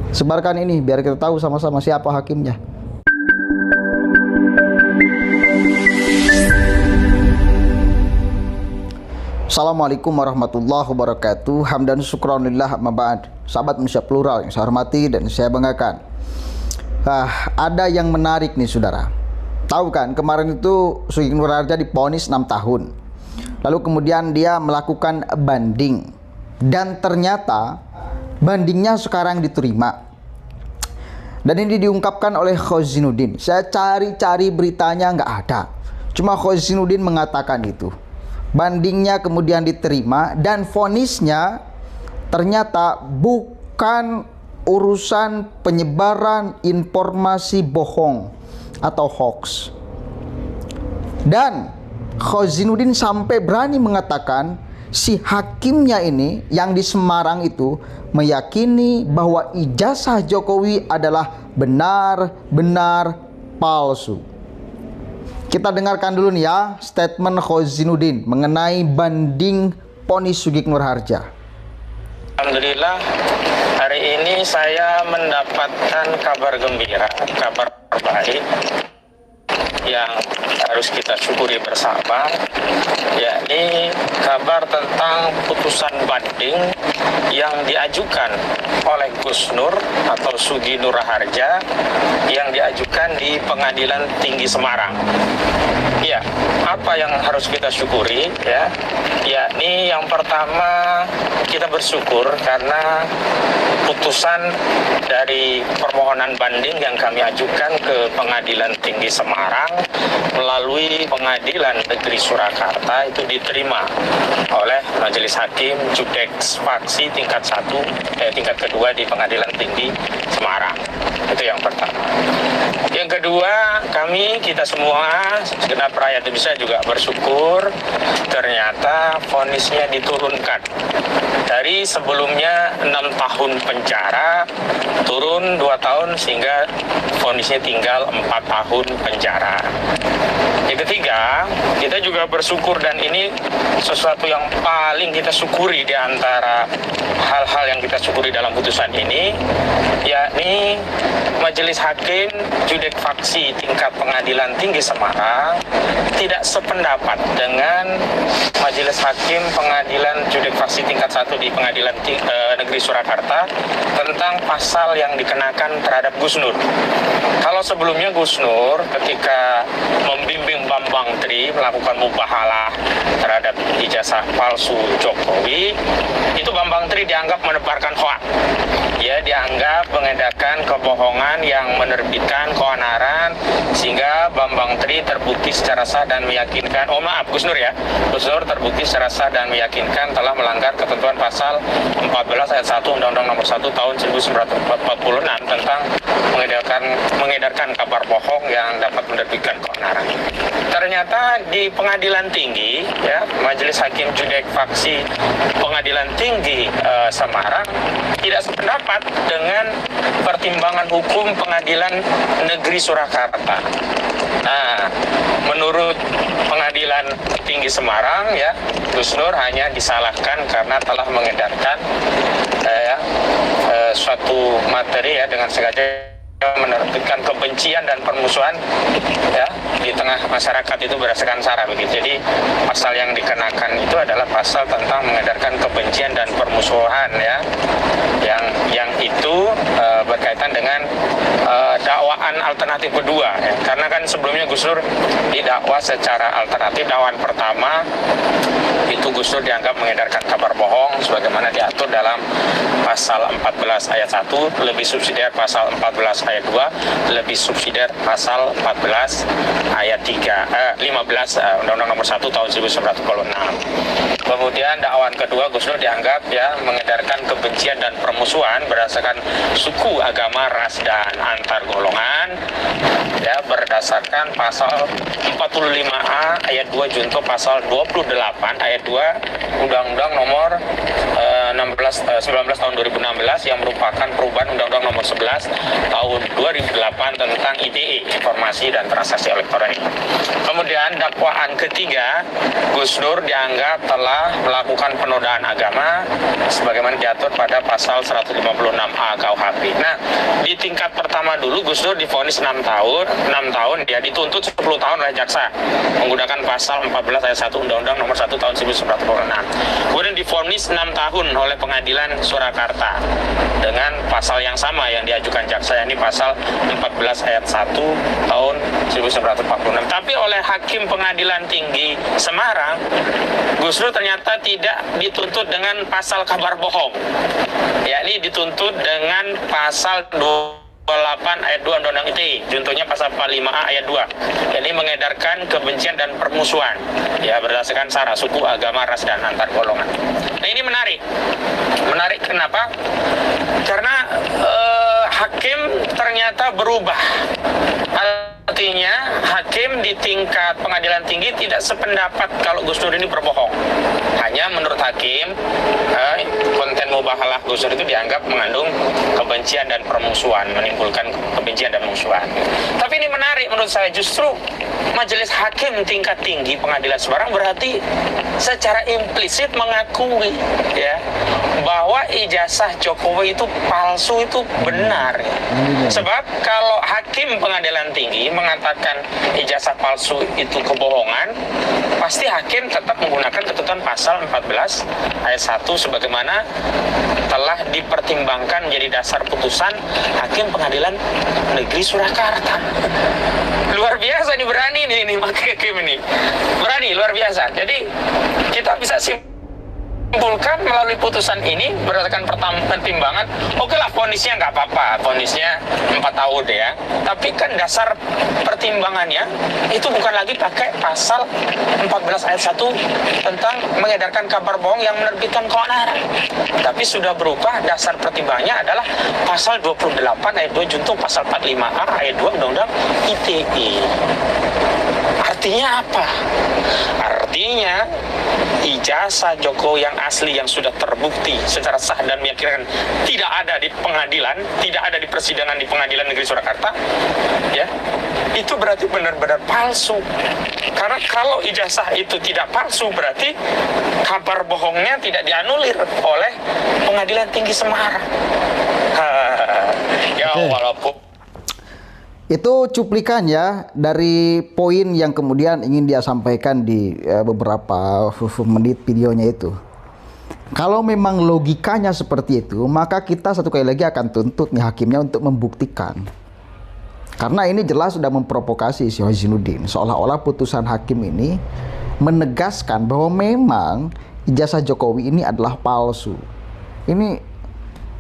Sebarkan ini biar kita tahu sama-sama siapa hakimnya. Assalamualaikum warahmatullahi wabarakatuh. Hamdan syukranillah amma ba'd. Sahabat Manusia Plural yang saya hormati dan saya banggakan. Ada yang menarik nih saudara. Tahu kan kemarin itu Sugeng Nur Harja divonis 6 tahun. Lalu kemudian dia melakukan banding. Dan ternyata bandingnya sekarang diterima. Dan ini diungkapkan oleh Khozinuddin. Saya cari-cari beritanya nggak ada. Cuma Khozinuddin mengatakan itu. Bandingnya kemudian diterima dan vonisnya ternyata bukan urusan penyebaran informasi bohong atau hoax. Dan Khozinuddin sampai berani mengatakan si hakimnya ini yang di Semarang itu meyakini bahwa ijazah Jokowi adalah benar-benar palsu. Kita dengarkan dulu nih ya statement Khozinuddin mengenai banding vonis Sugeng Nur Harja. Alhamdulillah hari ini saya mendapatkan kabar gembira, kabar baik yang harus kita syukuri bersama, yakni kabar tentang putusan banding yang diajukan oleh Gus Nur atau Sugeng Nur Harja yang diajukan di Pengadilan Tinggi Semarang. Ya, apa yang harus kita syukuri ya? Yakni yang pertama kita bersyukur karena putusan dari permohonan banding yang kami ajukan ke Pengadilan Tinggi Semarang melalui Pengadilan Negeri Surakarta itu diterima oleh Majelis Hakim Judeks Faksi tingkat kedua di Pengadilan Tinggi Semarang. Itu yang pertama. Yang kedua, kita semua segenap rakyat Indonesia juga bersyukur ternyata vonisnya diturunkan. Dari sebelumnya 6 tahun penjara turun 2 tahun sehingga vonisnya tinggal 4 tahun penjara. Yang ketiga, kita juga bersyukur dan ini sesuatu yang paling kita syukuri di antara hal-hal yang kita syukuri dalam putusan ini, yakni Majelis Hakim Judek Faksi tingkat Pengadilan Tinggi Semarang tidak sependapat dengan Majelis Hakim Pengadilan Judek Faksi tingkat 1 di Pengadilan Negeri Surakarta tentang pasal yang dikenakan terhadap Gus Nur. Kalau sebelumnya Gus Nur ketika membimbing Bambang Tri melakukan mubahalah terhadap ijazah palsu Jokowi, itu Bambang Tri dianggap menebarkan hoaks. Ya, dianggap mengedarkan kebohongan yang menerbitkan keonaran sehingga Bambang Tri terbukti secara sah dan meyakinkan, Gus Nur ya, Gus Nur terbukti secara sah dan meyakinkan telah melanggar ketentuan pasal 14 ayat 1 Undang-Undang Nomor 1 Tahun 1946 tentang mengedarkan kabar bohong yang dapat menerbitkan keonaran. Ternyata di Pengadilan Tinggi ya, Majelis Hakim Judek Faksi Pengadilan Tinggi Semarang tidak sependapat dengan pertimbangan hukum Pengadilan Negeri Surakarta. Nah, menurut Pengadilan Tinggi Semarang ya, Gus Nur hanya disalahkan karena telah mengedarkan suatu materi ya dengan sengaja menerbitkan kebencian dan permusuhan ya di tengah masyarakat itu berdasarkan sara begitu. Jadi pasal yang dikenakan itu adalah pasal tentang mengedarkan kebencian dan permusuhan ya, yang itu berkaitan dengan dakwaan alternatif kedua ya. Karena kan sebelumnya Gus Nur didakwa secara alternatif. Dakwaan pertama itu Gus Nur dianggap mengedarkan kabar bohong sebagaimana diatur dalam pasal 14 ayat 1 lebih subsidiar pasal 14 ayat 2 lebih subsidiar pasal 14 ayat 15 Undang-Undang Nomor 1 Tahun 1946. Kemudian dakwaan kedua, Gus Nur dianggap ya mengedarkan kebencian dan permusuhan berdasarkan suku, agama, ras dan antar golongan ya berdasarkan pasal 45A ayat 2 junto pasal 28 ayat 2 Undang-Undang Nomor 19 tahun 2016 yang merupakan perubahan Undang-Undang Nomor nomor 11 tahun 2008 tentang ITE, Informasi dan Transaksi Elektronik. Kemudian dakwaan ketiga, Gus Dur dianggap telah melakukan penodaan agama sebagaimana diatur pada pasal 156A KUHP. Nah, di tingkat pertama dulu Gus Dur divonis 6 tahun, dia dituntut 10 tahun oleh jaksa menggunakan pasal 14 ayat 1 Undang-Undang nomor 1 tahun 1946. Kemudian divonis 6 tahun oleh Pengadilan Surakarta dengan pasal yang sama yang diajukan jaksa, yakni pasal 14 ayat 1 tahun 1946. Tapi oleh Hakim Pengadilan Tinggi Semarang, Gus Dur ternyata tidak dituntut dengan pasal kabar bohong, yakni dituntut dengan pasal 28 ayat 2 Undang-Undang ITE, contohnya pasal 45A ayat 2, yakni mengedarkan kebencian dan permusuhan ya berdasarkan sara, suku, agama, ras, dan antar golongan. Nah, ini menarik kenapa? Karena hakim ternyata berubah. Artinya hakim di tingkat pengadilan tinggi tidak sependapat kalau Gus Dur ini berbohong. Hanya menurut hakim konten mubahalah Gus Dur itu dianggap mengandung kebencian dan permusuhan, menimbulkan kebencian dan permusuhan. Tapi ini menarik menurut saya, justru majelis hakim tingkat tinggi pengadilan Semarang berarti secara implisit mengakui ya bahwa ijazah Jokowi itu palsu, itu benar. Sebab kalau hakim pengadilan tinggi mengatakan ijazah palsu itu kebohongan, pasti hakim tetap menggunakan ketentuan pasal 14 ayat 1 sebagaimana telah dipertimbangkan menjadi dasar putusan Hakim Pengadilan Negeri Surakarta. Luar biasa nih, berani nih hakim ini. Berani, luar biasa. Jadi kita bisa simpulkan melalui putusan ini berdasarkan pertimbangan, oke lah vonisnya nggak apa-apa, vonisnya 4 tahun ya, tapi kan dasar pertimbangannya itu bukan lagi pakai pasal 14 ayat 1 tentang mengedarkan kabar bohong yang menerbitkan keonaran, tapi sudah berubah. Dasar pertimbangannya adalah pasal 28 ayat 2 junto pasal 45A ayat 2 Undang-Undang ITE. Artinya apa? Artinya ijazah Jokowi yang asli yang sudah terbukti secara sah dan meyakinkan tidak ada di pengadilan, tidak ada di persidangan di Pengadilan Negeri Surakarta, ya, itu berarti benar-benar palsu. Karena kalau ijazah itu tidak palsu, berarti kabar bohongnya tidak dianulir oleh Pengadilan Tinggi Semarang. Ya, walaupun itu cuplikan ya dari poin yang kemudian ingin dia sampaikan di beberapa menit videonya itu. Kalau memang logikanya seperti itu, maka kita satu kali lagi akan tuntut nih hakimnya untuk membuktikan. Karena ini jelas sudah memprovokasi si Hojinuddin. Seolah-olah putusan hakim ini menegaskan bahwa memang ijazah Jokowi ini adalah palsu. Ini,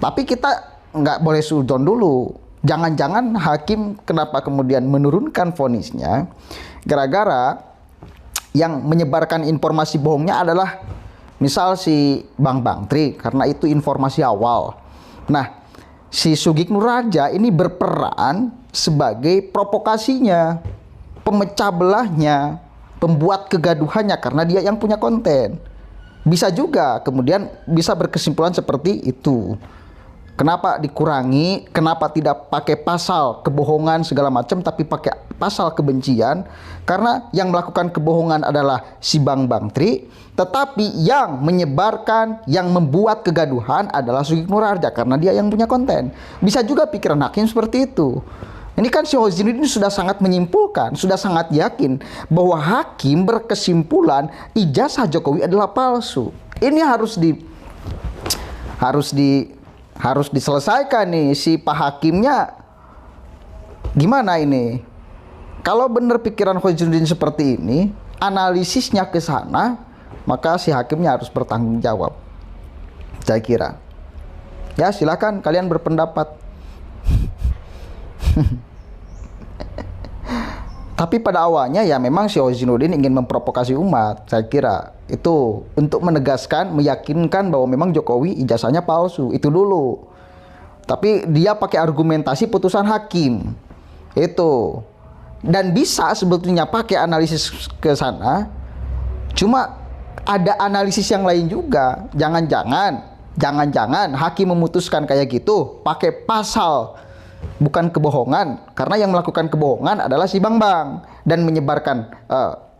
tapi kita nggak boleh suzon dulu. Jangan-jangan hakim kenapa kemudian menurunkan vonisnya gara-gara yang menyebarkan informasi bohongnya adalah misal si Bang Tri, karena itu informasi awal. Nah, si Sugeng Raja ini berperan sebagai provokasinya, pemecah belahnya, pembuat kegaduhannya karena dia yang punya konten. Bisa juga kemudian bisa berkesimpulan seperti itu. Kenapa dikurangi? Kenapa tidak pakai pasal kebohongan segala macam, tapi pakai pasal kebencian? Karena yang melakukan kebohongan adalah si Bang Tri, tetapi yang menyebarkan, yang membuat kegaduhan adalah Sugeng Raja karena dia yang punya konten. Bisa juga pikiran hakim seperti itu. Ini kan si Hojinuddin sudah sangat menyimpulkan, sudah sangat yakin bahwa hakim berkesimpulan ijazah Jokowi adalah palsu. Ini harus diselesaikan nih si Pak Hakimnya. Gimana ini? Kalau benar pikiran Hojinuddin seperti ini, analisisnya ke sana, maka si hakimnya harus bertanggung jawab. Saya kira. Ya, silakan kalian berpendapat. Tapi pada awalnya ya memang si Hojinuddin ingin memprovokasi umat. Saya kira itu untuk menegaskan, meyakinkan bahwa memang Jokowi ijazahnya palsu. Itu dulu. Tapi dia pakai argumentasi putusan hakim. Itu. Dan bisa sebetulnya pakai analisis ke sana. Cuma ada analisis yang lain juga. Jangan-jangan Jangan-jangan hakim memutuskan kayak gitu pakai pasal bukan kebohongan, karena yang melakukan kebohongan adalah si Bambang dan menyebarkan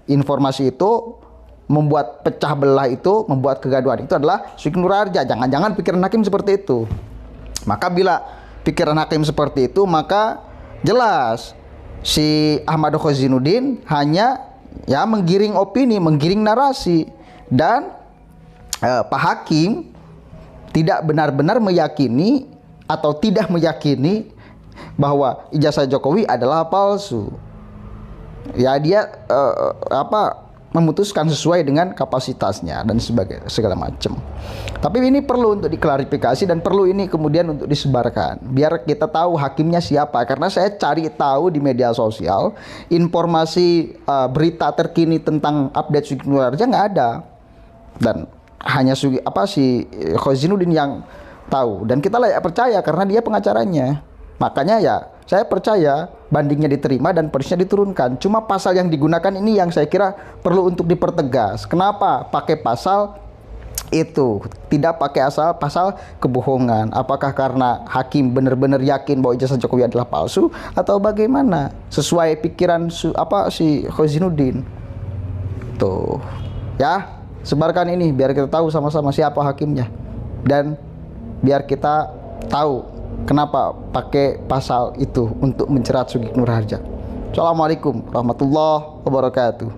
informasi itu, membuat pecah belah itu, membuat kegaduhan itu adalah Sugeng Nurharja. Jangan-jangan pikiran hakim seperti itu. Maka bila pikiran hakim seperti itu, maka jelas si Ahmad Khaizinuddin hanya ya menggiring opini, menggiring narasi, dan Pak Hakim tidak benar-benar meyakini atau tidak meyakini bahwa ijazah Jokowi adalah palsu. Ya dia memutuskan sesuai dengan kapasitasnya dan segala macam. Tapi ini perlu untuk diklarifikasi dan perlu ini kemudian untuk disebarkan biar kita tahu hakimnya siapa. Karena saya cari tahu di media sosial informasi berita terkini tentang update Sugeng Nurharja nggak ada, dan hanya si Khaizinuddin yang tahu, dan kita layak percaya karena dia pengacaranya. Makanya ya saya percaya bandingnya diterima dan ponisnya diturunkan. Cuma pasal yang digunakan ini yang saya kira perlu untuk dipertegas. Kenapa pakai pasal itu, tidak pakai pasal kebohongan? Apakah karena hakim benar-benar yakin bahwa ijazah Jokowi adalah palsu atau bagaimana? Sesuai pikiran si Khaizinuddin. Tuh. Ya, sebarkan ini biar kita tahu sama-sama siapa hakimnya, dan biar kita tahu kenapa pakai pasal itu untuk mencerat Sugeng Nurharja. Assalamualaikum warahmatullahi wabarakatuh.